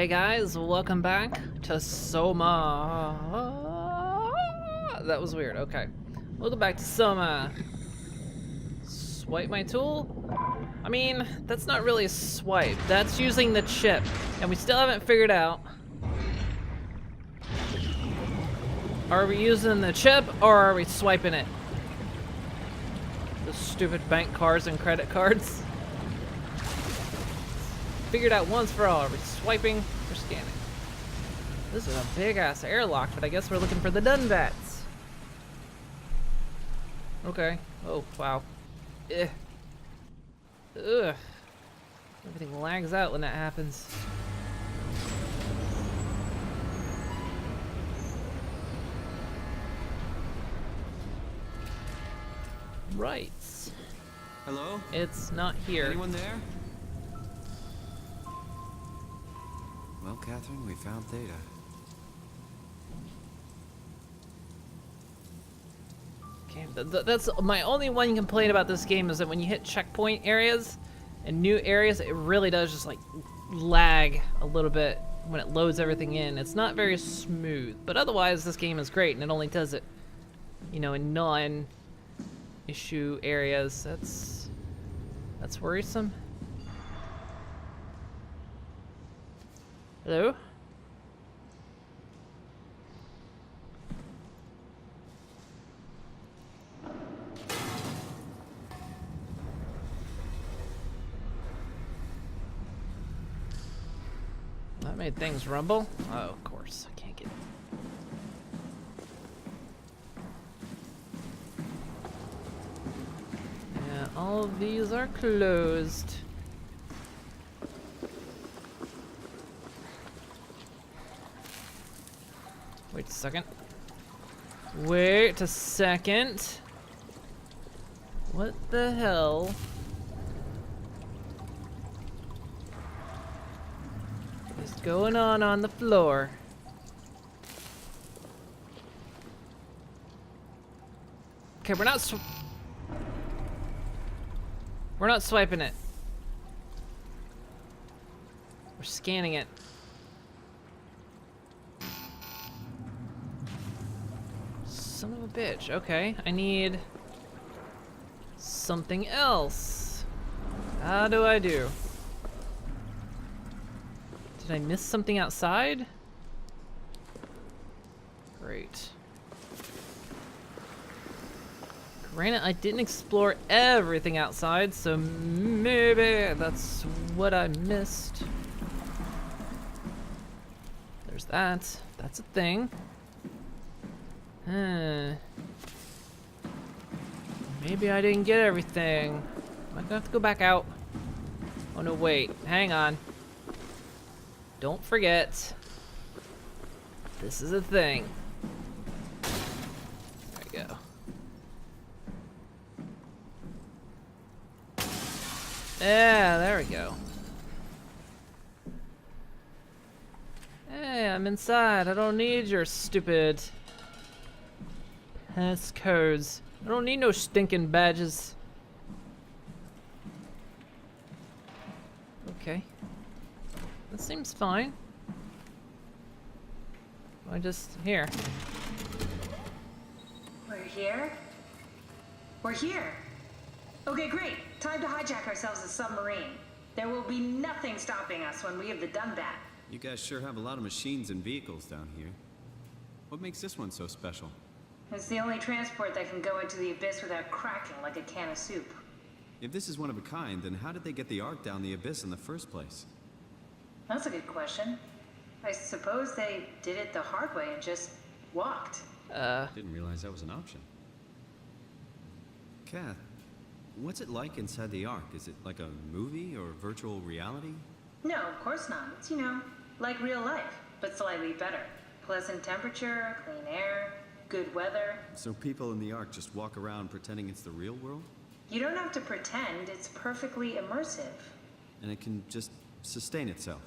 Hey guys, welcome back to SOMA. That was weird, okay. Welcome back to SOMA. Swipe my tool? I mean, that's not really a swipe. That's using the chip. And we still haven't figured out. Are we using the chip or are we swiping it? The stupid bank cards and credit cards. Figured out once for all. Are we swiping or scanning? This is a big ass airlock, but I guess we're looking for the DUNBATs. Okay. Oh, wow. Ugh. Ugh. Everything lags out when that happens. Right. Hello? It's not here. Anyone there? Well, Catherine, we found THETA. Okay, that's my only one complaint about this game is that when you hit checkpoint areas and new areas, it really does just like lag a little bit when it loads everything in. It's not very smooth, but otherwise this game is great and it only does it, you know, in non-issue areas. That's worrisome. Hello? That made things rumble? Oh, of course. I can't get it. Yeah, all of these are closed. Wait a second. Wait a second. What the hell? Is going on the floor? Okay, we're not swiping it. We're scanning it. Son of a bitch. Okay, I need something else. How do I do? Did I miss something outside? Great. Granted, I didn't explore everything outside, so maybe that's what I missed. There's that. That's a thing. Maybe I didn't get everything. Am I gonna have to go back out? Oh no, wait. Hang on. Don't forget. This is a thing. There we go. Yeah, there we go. Hey, I'm inside. I don't need your stupid passcodes. I don't need no stinking badges. Okay. That seems fine. I just... here. We're here? We're here! Okay, great. Time to hijack ourselves a submarine. There will be nothing stopping us when we have the DUNBAT. You guys sure have a lot of machines and vehicles down here. What makes this one so special? It's the only transport that can go into the abyss without cracking like a can of soup. If this is one of a kind, then how did they get the Ark down the abyss in the first place? That's a good question. I suppose they did it the hard way and just walked. Didn't realize that was an option. Kath, what's it like inside the Ark? Is it like a movie or virtual reality? No, of course not. It's, you know, like real life, but slightly better. Pleasant temperature, clean air, good weather. So people in the Ark just walk around pretending it's the real world? You don't have to pretend, it's perfectly immersive. And it can just sustain itself?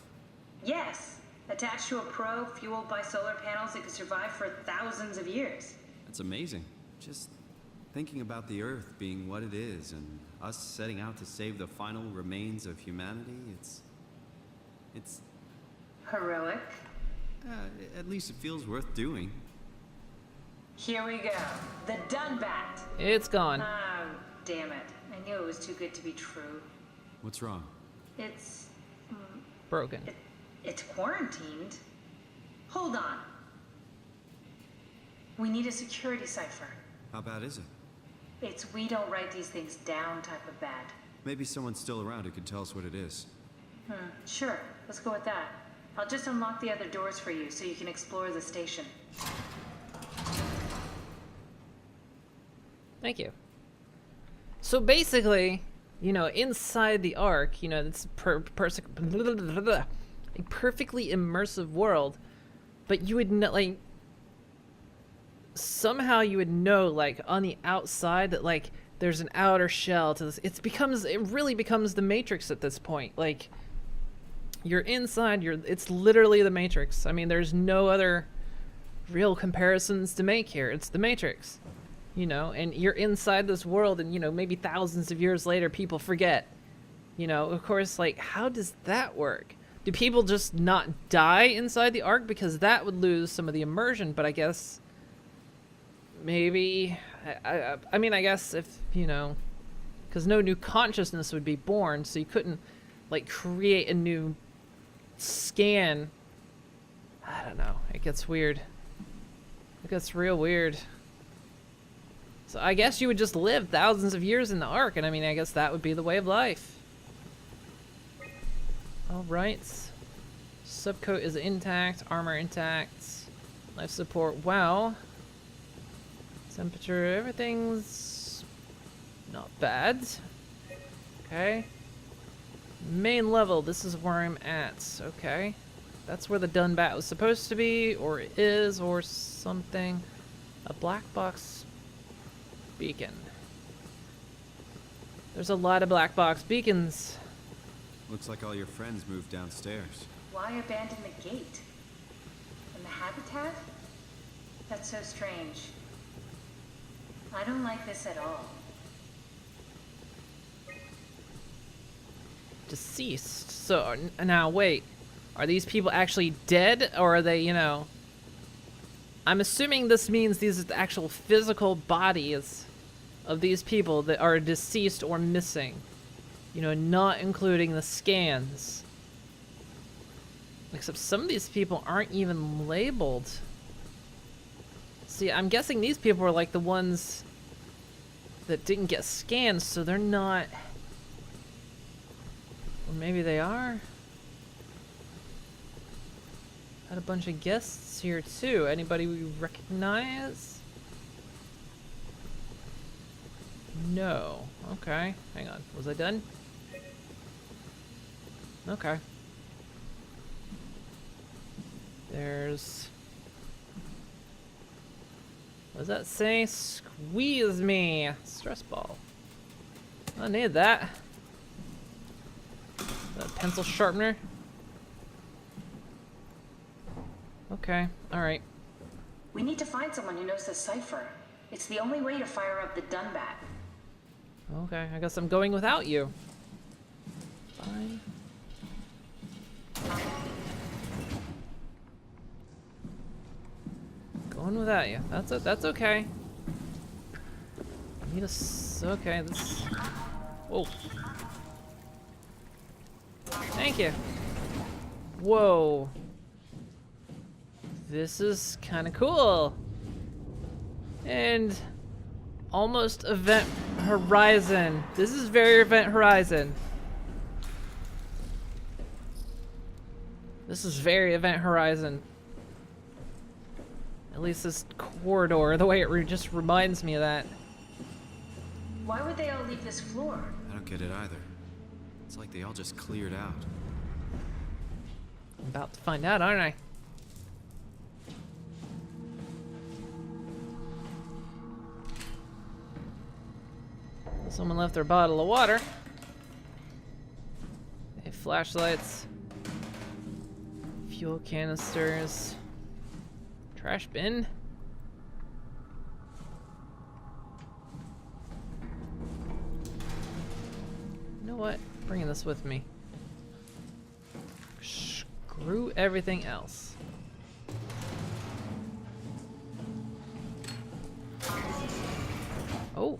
Yes. Attached to a probe fueled by solar panels, it could survive for thousands of years. That's amazing. Just thinking about the Earth being what it is and us setting out to save the final remains of humanity, it's... Heroic. At least it feels worth doing. Here we go. The DUNBAT. It's gone. Oh, damn it. I knew it was too good to be true. What's wrong? It's... Broken. It's quarantined. Hold on. We need a security cipher. How bad is it? It's we don't write these things down type of bad. Maybe someone's still around who can tell us what it is. Sure. Let's go with that. I'll just unlock the other doors for you so you can explore the station. Thank you. So basically, you know, inside the Ark, you know, it's a perfectly immersive world, but you would like somehow you would know, like, on the outside that, like, there's an outer shell to this. It really becomes the Matrix at this point. Like, you're inside, it's literally the Matrix. I mean, there's no other real comparisons to make here. It's the Matrix, you know, and you're inside this world, and, you know, maybe thousands of years later, people forget, you know, of course, like, how does that work? Do people just not die inside the Ark? Because that would lose some of the immersion, but I guess maybe, I mean, I guess if, you know, because no new consciousness would be born, so you couldn't, like, create a new scan. I don't know. It gets weird. It gets real weird. So I guess you would just live thousands of years in the Ark, and I mean, I guess that would be the way of life. Alright. Subcoat is intact. Armor intact. Life support, wow. Temperature, everything's not bad. Okay. Main level, this is where I'm at. Okay. That's where the DUNBAT was supposed to be, or is, or something. A black box beacon. There's a lot of black box beacons. Looks like all your friends moved downstairs. Why abandon the gate? And the habitat? That's so strange. I don't like this at all. Deceased. So, now wait. Are these people actually dead, or are they, you know... I'm assuming this means these are the actual physical bodies of these people that are deceased or missing. You know, not including the scans. Except some of these people aren't even labeled. See, I'm guessing these people are like the ones that didn't get scanned, so they're not... Or maybe they are? Had a bunch of guests here too. Anybody we recognize? No. Okay. Hang on. Was I done? Okay. There's... What does that say? Squeeze me! Stress ball. I need that. A pencil sharpener. Okay, alright. We need to find someone who knows the cipher. It's the only way to fire up the DUNBAT. Okay, I guess I'm going without you. Fine. Going without you. That's okay. I need a okay, this... Whoa. Thank you. Whoa. This is kind of cool. And almost Event Horizon. This is very Event Horizon. This is very Event Horizon. At least this corridor, the way it just reminds me of that. Why would they all leave this floor? I don't get it either. It's like they all just cleared out. I'm about to find out, aren't I? Someone left their bottle of water. They have flashlights. Fuel canisters. Trash bin. You know what? Bringing this with me. Screw everything else. Oh.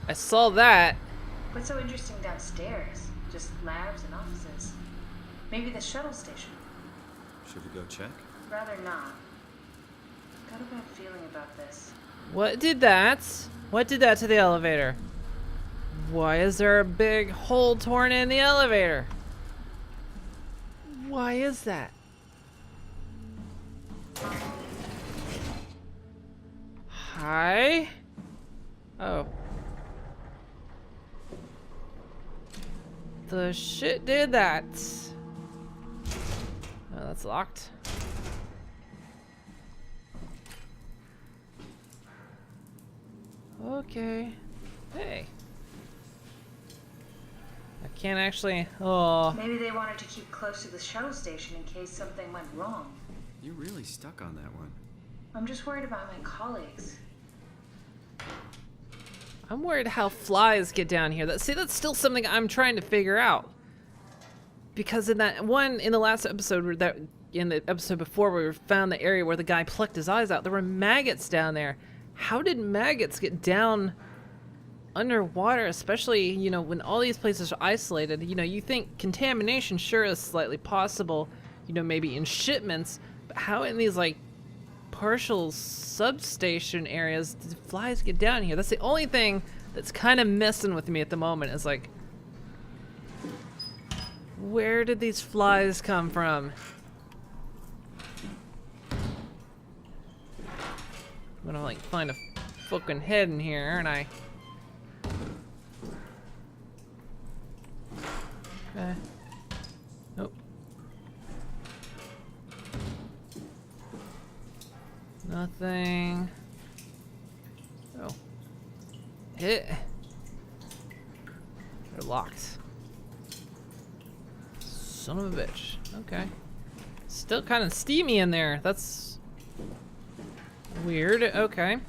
I saw that. What's so interesting downstairs? Just labs and offices. Maybe the shuttle station. Should we go check? Rather not. Got a bad feeling about this. What did that? What did that to the elevator? Why is there a big hole torn in the elevator? Why is that? Hi? Oh. The shit did that. Oh, that's locked. Okay. Hey. I can't actually. Oh. Maybe they wanted to keep close to the shuttle station in case something went wrong. You're really stuck on that one. I'm just worried about my colleagues. I'm worried how flies get down here. That's still something I'm trying to figure out. Because in that one, in the last episode, in the episode before, where we found the area where the guy plucked his eyes out, there were maggots down there. How did maggots get down underwater, especially, you know, when all these places are isolated? You know, you think contamination sure is slightly possible, you know, maybe in shipments, but how in these, like, partial substation areas did flies get down here? That's the only thing that's kind of messing with me at the moment, is like, where did these flies come from? I'm gonna like find a fucking head in here, aren't I? Okay. Nope. Nothing. Oh. Hit. They're locked. Son of a bitch. Okay. Still kind of steamy in there. That's weird. Okay.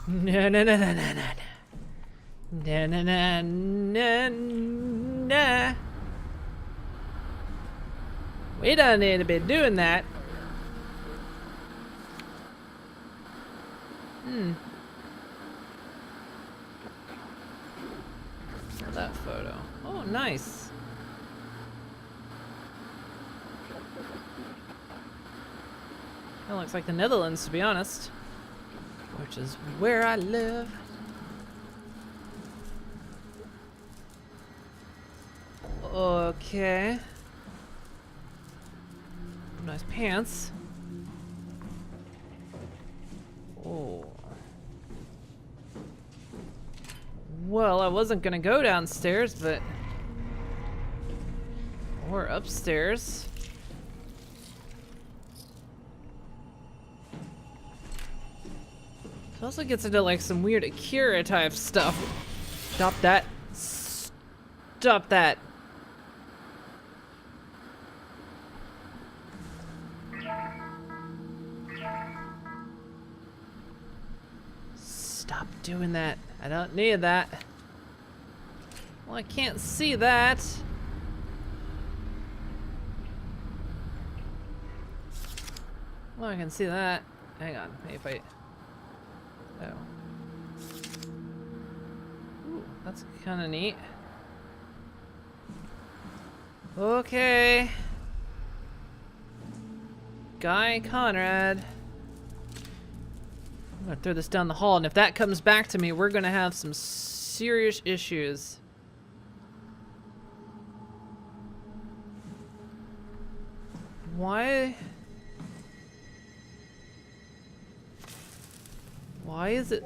No, no, no, no, no, no. No, no, no, no, no. We don't need to be doing that. That photo. Oh, nice. That looks like the Netherlands, to be honest. Which is where I live. Okay. Nice pants. Oh. Well, I wasn't gonna go downstairs, but... or upstairs. It also gets into like some weird Akira type stuff. Stop that. Stop that. Stop doing that. I don't need that. Well, I can't see that. Well, I can see that. Hang on. Maybe if I... oh. Ooh, that's kind of neat. Okay. Guy Conrad. I'm gonna throw this down the hall, and if that comes back to me, we're gonna have some serious issues. Why? Why is it?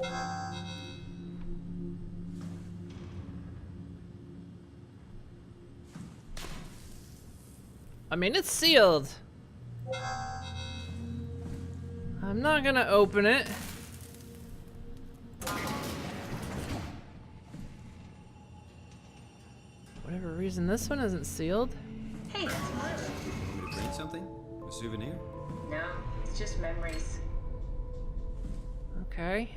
I mean, it's sealed. I'm not gonna open it. Whatever reason this one isn't sealed. Hey, that's fun. Want me to bring something? A souvenir? No, it's just memories. Okay.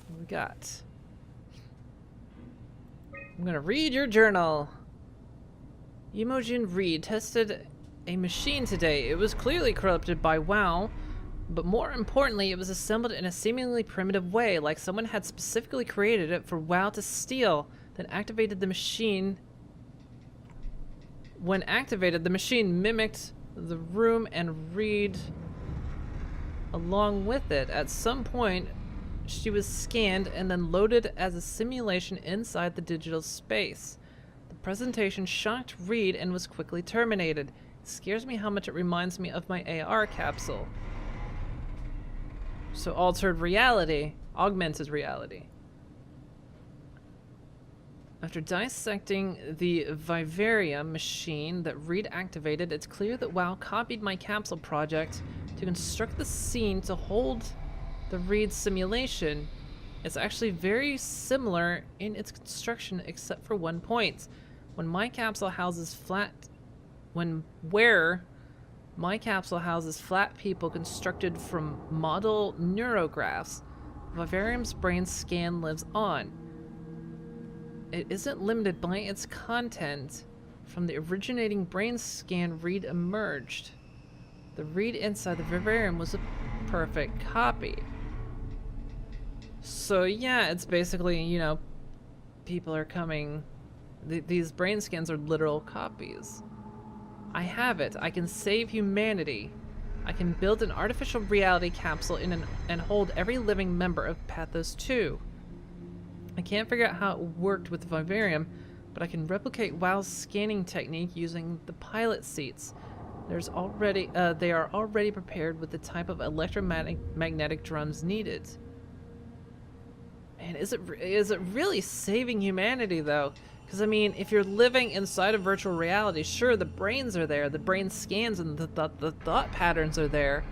What we got? I'm gonna read your journal. Imogen Reed tested a machine today. It was clearly corrupted by WoW, but more importantly, it was assembled in a seemingly primitive way, like someone had specifically created it for WoW to steal, then activated the machine. When activated, the machine mimicked the room and Reed along with it. At some point, she was scanned and then loaded as a simulation inside the digital space. The presentation shocked Reed and was quickly terminated. It scares me how much it reminds me of my AR capsule. So altered reality, augmented reality. After dissecting the vivarium machine that Reed activated, it's clear that WoW copied my capsule project to construct the scene to hold the Reed simulation. It's actually very similar in its construction except for one point. When my capsule houses flat people constructed from model neurographs, Vivarium's brain scan lives on. It isn't limited by its content. From the originating brain scan, Reed emerged. The Reed inside the Vivarium was a perfect copy. So yeah, it's basically, you know, people are coming. These brain scans are literal copies. I have it. I can save humanity. I can build an artificial reality capsule and hold every living member of Pathos 2. I can't figure out how it worked with the Vivarium, but I can replicate WoW's scanning technique using the pilot seats. They are already prepared with the type of electromagnetic drums needed. Man, is it really saving humanity though? Because I mean, if you're living inside of virtual reality, sure, the brains are there, the brain scans and the thought patterns are there,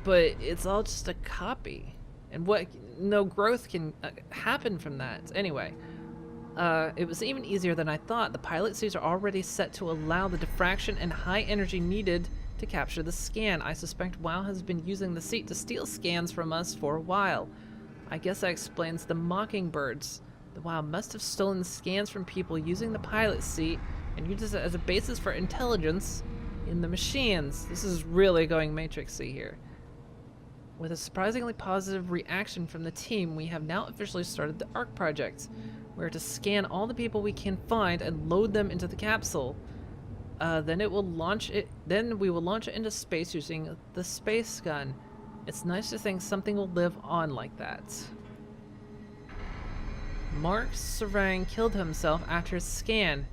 but it's all just a copy. And no growth can happen from that. Anyway, it was even easier than I thought. The pilot suits are already set to allow the diffraction and high energy needed to capture the scan. I suspect WoW has been using the seat to steal scans from us for a while. I guess that explains the mockingbirds. The WoW must have stolen scans from people using the pilot seat and used it as a basis for intelligence in the machines. This is really going Matrix-y here. With a surprisingly positive reaction from the team, we have now officially started the ARC project. We're to scan all the people we can find and load them into the capsule. Then we will launch it into space using the space gun. It's nice to think something will live on like that. Mark Sarang killed himself after his scan.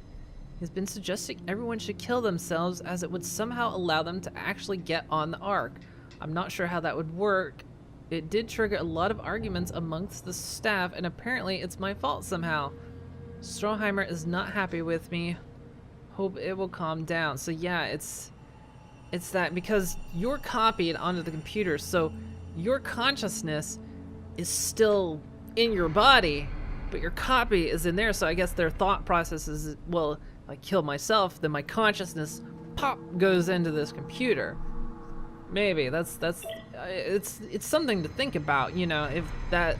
He's been suggesting everyone should kill themselves as it would somehow allow them to actually get on the Ark. I'm not sure how that would work. It did trigger a lot of arguments amongst the staff, and apparently it's my fault somehow. Stroheimer is not happy with me. Hope it will calm down. So yeah, it's that because you're copied onto the computer, so your consciousness is still in your body, but your copy is in there. So I guess their thought process is, well, if I kill myself, then my consciousness pop goes into this computer. Maybe it's something to think about, you know, if that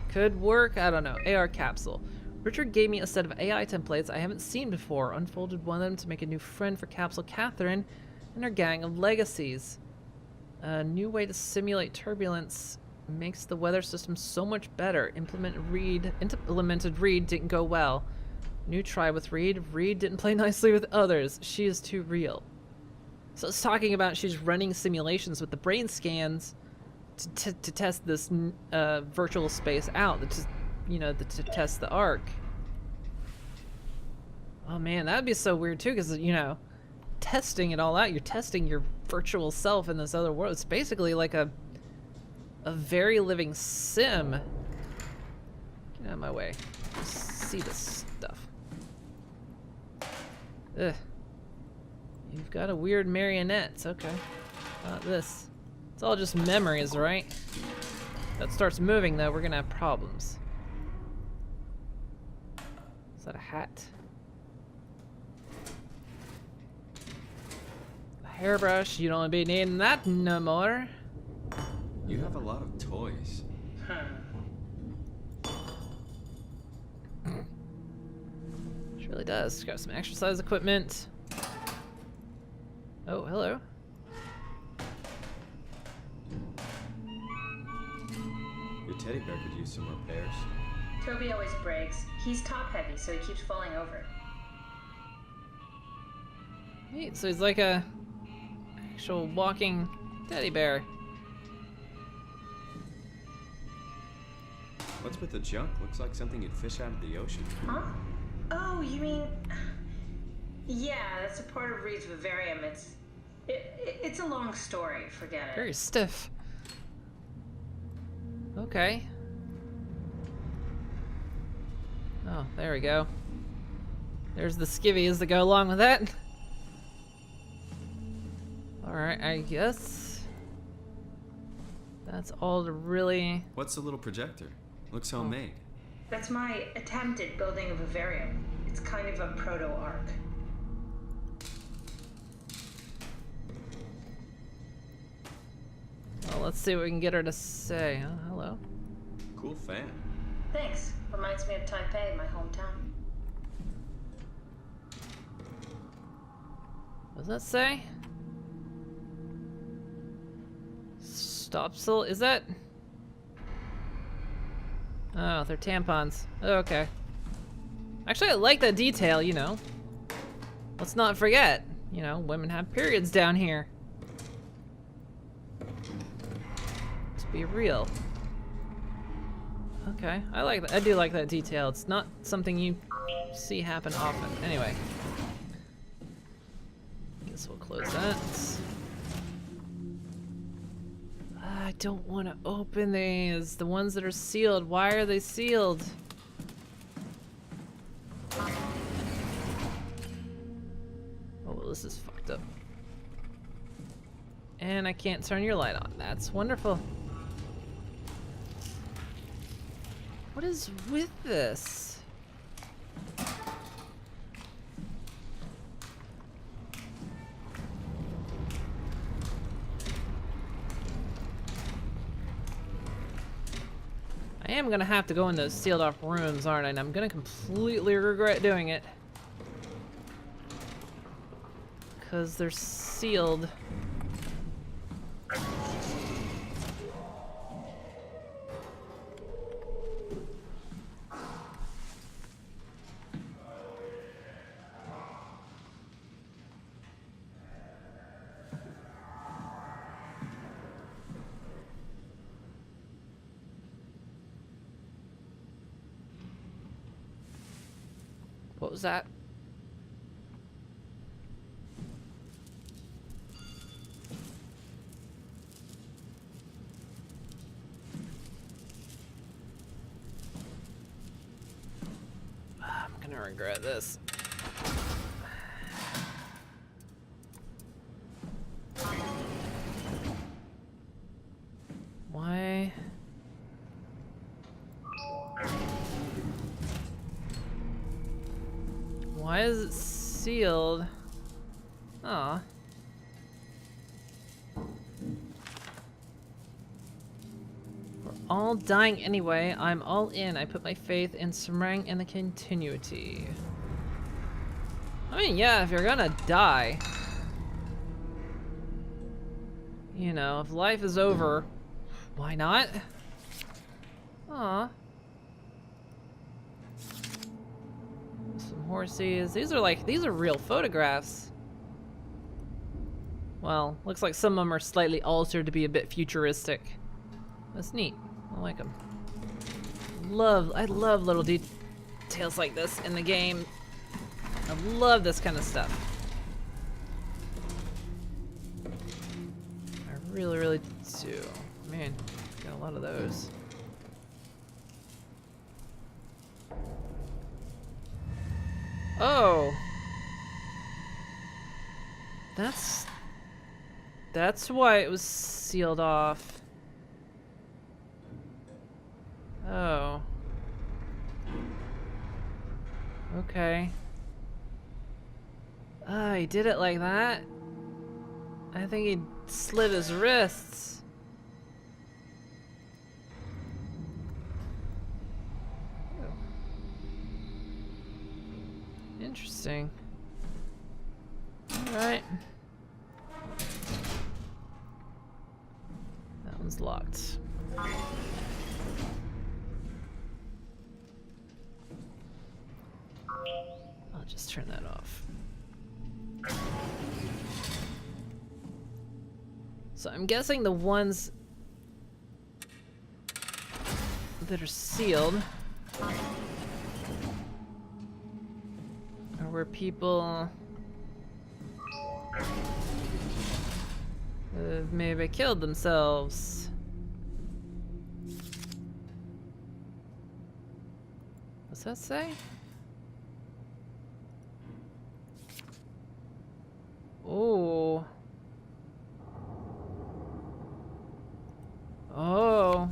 could work. I don't know. AR capsule. Richard gave me a set of AI templates I haven't seen before. Unfolded one of them to make a new friend for Capsule Catherine and her gang of legacies. A new way to simulate turbulence makes the weather system so much better. Implemented Reed didn't go well. New try with Reed. Reed didn't play nicely with others. She is too real. So it's talking about she's running simulations with the brain scans to test this virtual space out, to test the Ark. Oh man, that'd be so weird too, because, you know, testing it all out, you're testing your virtual self in this other world. It's basically like a very living sim. Get out of my way. See this stuff. Ugh. You've got a weird marionette. Okay. Not this. It's all just memories, right? That starts moving, though, we're gonna have problems. hat. A hairbrush, you don't be needing that no more. You have a lot of toys. She really does. Got some exercise equipment. Oh, hello. Your teddy bear could use some repairs. Toby always breaks. He's top heavy, so he keeps falling over. Neat, so he's like a actual walking teddy bear. What's with the junk? Looks like something you'd fish out of the ocean. Huh? Oh, you mean... Yeah, that's a part of Reed's vivarium. It's a long story. Forget it. Very stiff. Okay. Oh, there we go. There's the skivvies that go along with that. Alright, I guess that's all to really... What's the little projector? Looks homemade. That's my attempt at building a vivarium. It's kind of a proto-ark. Well, let's see what we can get her to say. Oh, hello. Cool fan. Thanks. Reminds me of Taipei, my hometown. What does that say? Stopsil? Is that? Oh, they're tampons. Oh, okay. Actually, I like that detail, you know. Let's not forget, you know, women have periods down here. To be real. Okay, I like that. I do like that detail. It's not something you see happen often. Anyway. Guess we'll close that. I don't want to open these. The ones that are sealed. Why are they sealed? Oh, well, this is fucked up. And I can't turn your light on. That's wonderful. What is with this? I am gonna have to go in those sealed off rooms, aren't I? And I'm gonna completely regret doing it. Because they're sealed. What was that? I'm gonna regret this. Why? Why is it sealed? Aw. We're all dying anyway. I'm all in. I put my faith in Samrang and the continuity. I mean, yeah, if you're gonna die, you know, if life is over, why not? Aw. Horses. These are real photographs. Well, looks like some of them are slightly altered to be a bit futuristic. That's neat. I like them. I love little details like this in the game. I love this kind of stuff. I really, really do. Man, got a lot of those. Oh. That's why it was sealed off. Oh. Okay. Ah, he did it like that? I think he slit his wrists. Interesting. Alright. That one's locked. I'll just turn that off. So I'm guessing the ones that are sealed are where people maybe killed themselves. What's that say? Oh. Oh.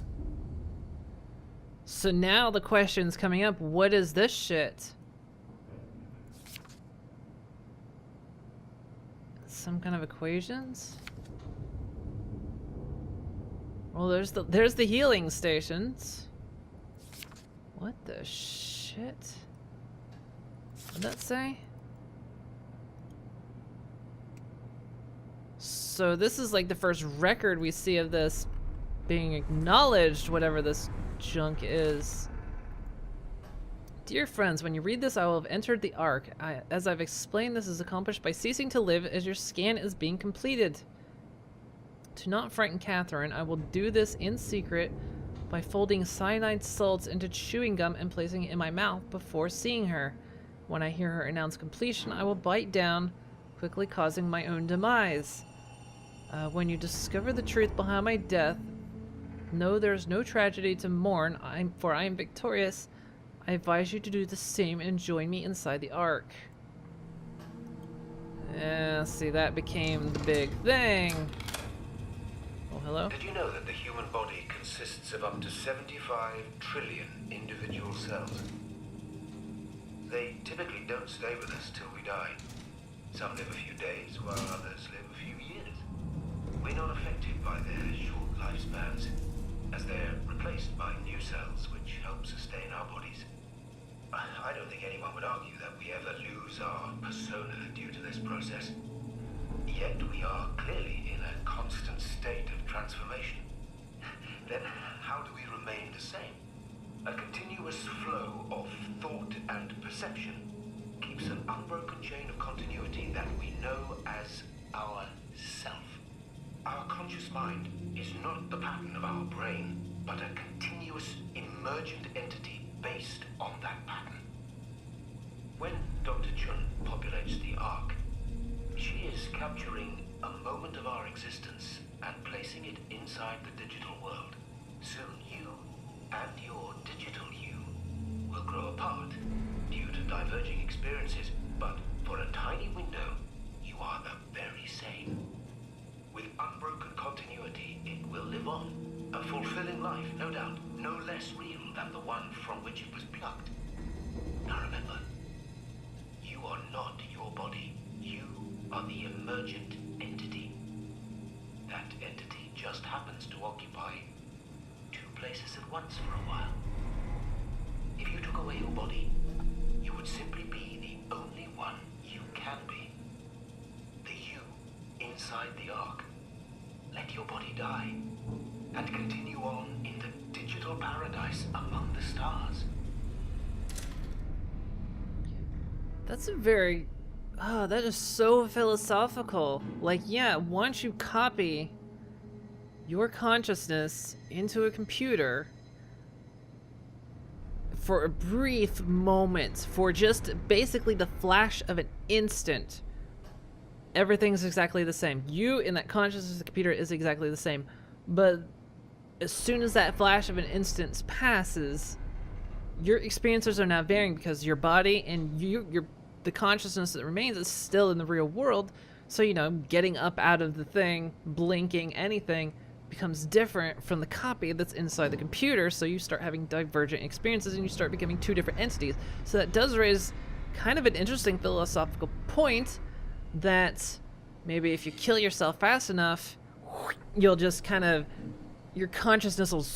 So now the question's coming up, what is this shit? Some kind of equations? Well, there's the healing stations. What the shit? What'd that say? So this is like the first record we see of this being acknowledged, whatever this junk is. Dear friends, when you read this, I will have entered the Ark. As I've explained, this is accomplished by ceasing to live as your scan is being completed. To not frighten Catherine, I will do this in secret by folding cyanide salts into chewing gum and placing it in my mouth before seeing her. When I hear her announce completion, I will bite down, quickly causing my own demise. When you discover the truth behind my death, know there's no tragedy to mourn, for I am victorious. I advise you to do the same and join me inside the Ark. Yeah, see, that became the big thing. Oh, hello? Did you know that the human body consists of up to 75 trillion individual cells? They typically don't stay with us till we die. Some live a few days, while others live a few years. We're not affected by their short lifespans, as they're replaced by new cells which help sustain our bodies. I don't think anyone would argue that we ever lose our persona due to this process. Yet we are clearly in a constant state of transformation. Then how do we remain the same? A continuous flow of thought and perception keeps an unbroken chain of continuity that we know as our self. Our conscious mind is not the pattern of our brain, but a continuous emergent entity based on that pattern. When Dr. Chun populates the Ark, she is capturing a moment of our existence and placing it inside the digital world. Soon you and your digital you will grow apart due to diverging experiences, but for a tiny window, you are the very same. With unbroken continuity, it will live on. A fulfilling life, no doubt, no less real than the one from which it was plucked. Now remember, you are not your body. You are the emergent entity. That entity just happens to occupy two places at once for a while. If you took away your body, you would simply be the only one you can be. The you inside the Ark. Let your body die and continue on in the digital paradise among the stars. That's a very... Oh, that is so philosophical. Like, yeah, once you copy your consciousness into a computer for a brief moment, for just basically the flash of an instant, everything's exactly the same. You in that consciousness of the computer is exactly the same. But as soon as that flash of an instant passes, your experiences are now varying because your body and the consciousness that remains is still in the real world. So, you know, getting up out of the thing, blinking, anything becomes different from the copy that's inside the computer. So you start having divergent experiences and you start becoming two different entities. So that does raise kind of an interesting philosophical point that maybe if you kill yourself fast enough, you'll just kind of, your consciousness will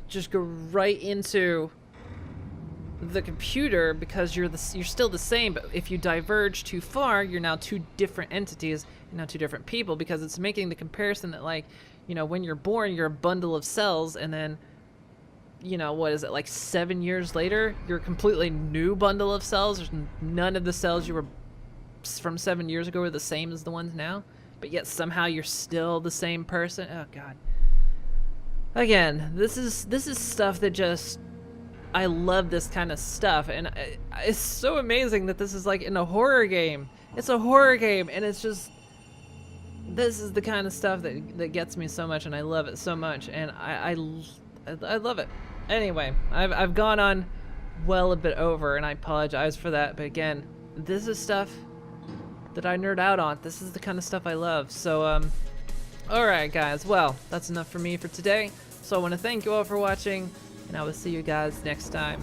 just go right into the computer because you're still the same, but if you diverge too far, you're now two different entities and now two different people, because it's making the comparison that, like, you know, when you're born, you're a bundle of cells, and then, you know, what is it, like 7 years later, you're a completely new bundle of cells. There's none of the cells you were from 7 years ago are the same as the ones now, but yet somehow you're still the same person. Oh God. Again, this is stuff that just, I love this kind of stuff, and it's so amazing that this is like in a horror game. It's a horror game, and it's just, this is the kind of stuff that gets me so much, and I love it so much, and I love it. Anyway, I've gone on well a bit over, and I apologize for that, but again, this is stuff that I nerd out on. This is the kind of stuff I love. So, alright guys, well, that's enough for me for today. So I want to thank you all for watching, and I will see you guys next time.